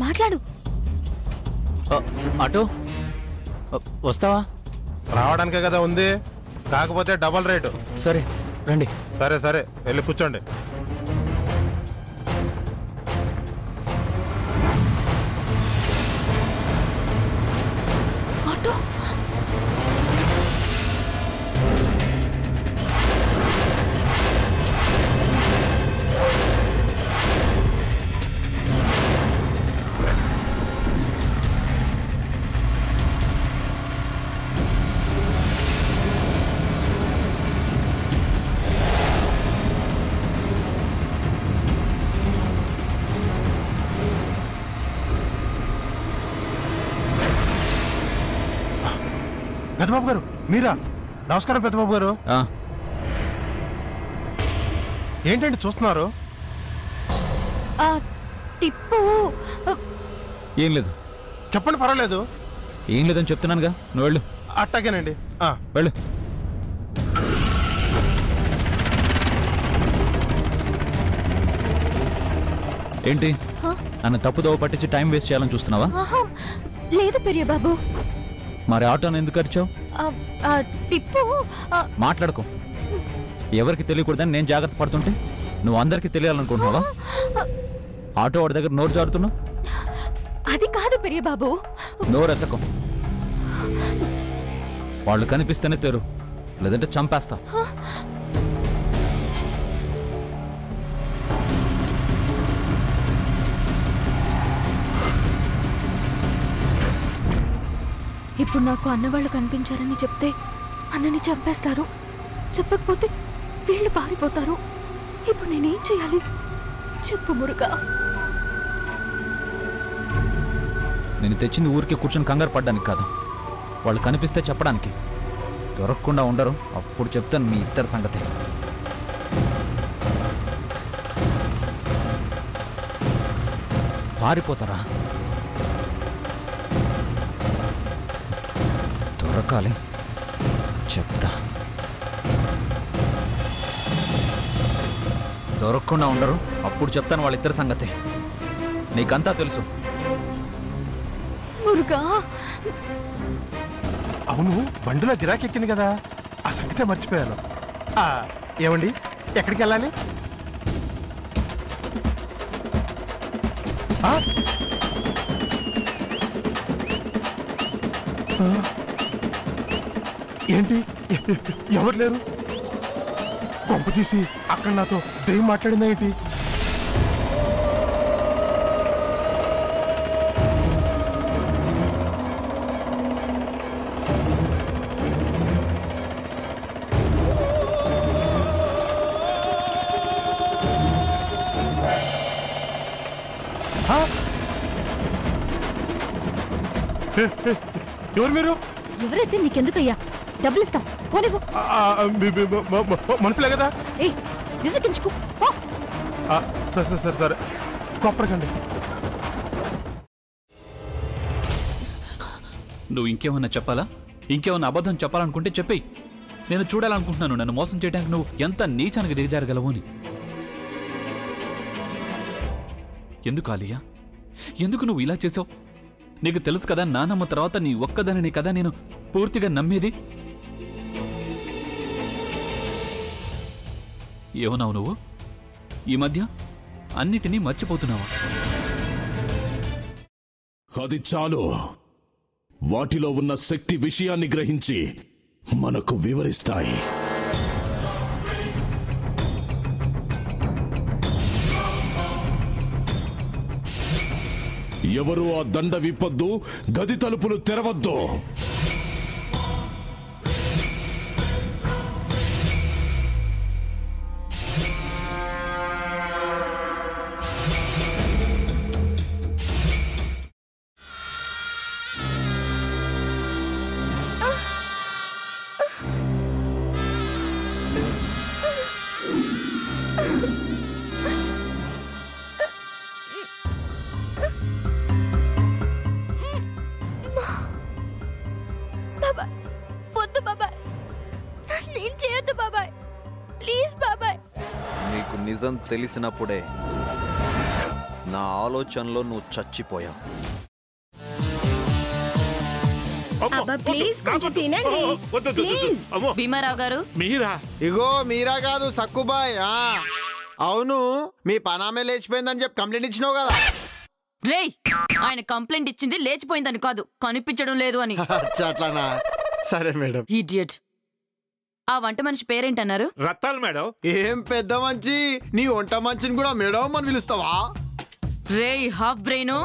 మాట్లాడు. ఆటో వస్తావా? రావడానికే కదా ఉంది, కాకపోతే డబల్ రేటు. సరే రండి. సరే సరే వెళ్ళి కూర్చోండి. ఆటో పెద్దబాబు గారు మీరా? నమస్కారం పెద్దబాబు గారు. ఏంటండి చూస్తున్నారు? టిప్పు. ఏం లేదు. చెప్పండి, పర్వాలేదు. ఏం లేదని చెప్తున్నానుగా, నువ్వు వెళ్ళు. అట్టాగేనండి, వెళ్ళు. ఏంటి నన్ను తప్పుదోవ పట్టించి టైం వేస్ట్ చేయాలని చూస్తున్నావా? లేదు పెరియ బాబు. మరి ఆటోని ఎందుకు అరిచావు? టిప్పు. మాట్లాడుకో. ఎవరికి తెలియకూడదని నేను జాగ్రత్త పడుతుంటే నువ్వు అందరికీ తెలియాలనుకుంటున్నావా? ఆటో వాడి దగ్గర నోరు జారుతున్నావు. అది కాదు పెరియ బాబు. నోరెత్తకం. వాళ్ళు కనిపిస్తేనే తెరు, లేదంటే చంపేస్తా. ఇప్పుడు నాకు అన్నవాళ్ళు కనిపించారని చెప్తే అన్నని చంపేస్తారు, చెప్పకపోతే వీళ్ళు పారిపోతారు. ఇప్పుడు నేనేం చేయాలి చెప్పు మురుగా. నేను తెచ్చింది ఊరికి కూర్చొని కంగారు పడ్డానికి కాదు, వాళ్ళు కనిపిస్తే చెప్పడానికి. దొరకకుండా ఉండరు, అప్పుడు చెప్తాను మీ ఇద్దరి సంగతి. పారిపోతారా? దొరకాలి, చెప్తా. దొరకకుండా ఉండరు, అప్పుడు చెప్తాను వాళ్ళిద్దరి సంగతి. నీకంతా తెలుసు మురుగా. అవును, బండిలో గిరాకెక్కింది కదా, ఆ సంగతే మర్చిపోయాను. ఏమండి, ఎక్కడికి వెళ్ళాలి? ఏంటి, ఎవరు లేరు? కొంప తీసి అక్కడ నాతో దెయ్యం మాట్లాడిందా ఏంటి? ఎవరు మీరు? ఎవరైతే నీకెందుకయ్యా, డబ్బులు ఇస్తాం. మనసులే కదా. విసిగించుకో. సరే సరే సరే, కోపడకండి. నువ్వు ఇంకేమన్నా చెప్పాలా? ఇంకేమన్నా అబద్ధం చెప్పాలనుకుంటే చెప్పేయి. నేను చూడాలనుకుంటున్నాను నన్ను మోసం చేయడానికి నువ్వు ఎంత నీచానికి దిగజారగలవు అని. ఎందుకు ఆలియా, ఎందుకు నువ్వు ఇలా చేసావు? నీకు తెలుసు కదా, నానమ్మ తర్వాత నీ ఒక్కదానిని కదా నేను పూర్తిగా నమ్మేది. ఏమన్నావు నువ్వు? ఈ మధ్య అన్నిటినీ మర్చిపోతున్నావా? అది చాలు. వాటిలో ఉన్న శక్తి విషయాన్ని గ్రహించి మనకు వివరిస్తాయి. ఎవరు ఆ దండ విప్పొద్దు, గది తలుపులు తెరవద్దు. నీకు నిజం తెలిసినప్పుడే నా ఆలోచనలో నువ్వు చచ్చిపోయావు. ప్లీజ్ కొంచెం తినండి ప్లీజ్. భీమారావు గారు మీరా? ఇగో మీరా కాదు సక్కుబాయ్. అవును, మీ పనామే లేచిపోయిందని చెప్పి కంప్లైంట్ ఇచ్చినావు కదా. రేయ్, ఆయన కంప్లైంట్ ఇచ్చింది లేచిపోయిందని కాదు, కనిపించడం లేదు అని. అట్లానా? సరే మేడం. ఇడియట్. ఆ వంట మనిషి పేరేంటన్నారు? రత్తాలు మేడం. ఏం పెద్ద మంచి, నీ వంట మంచిని కూడా మేడం అని పిలుస్తావా? రేయ్ హాఫ్ బ్రెయిన్,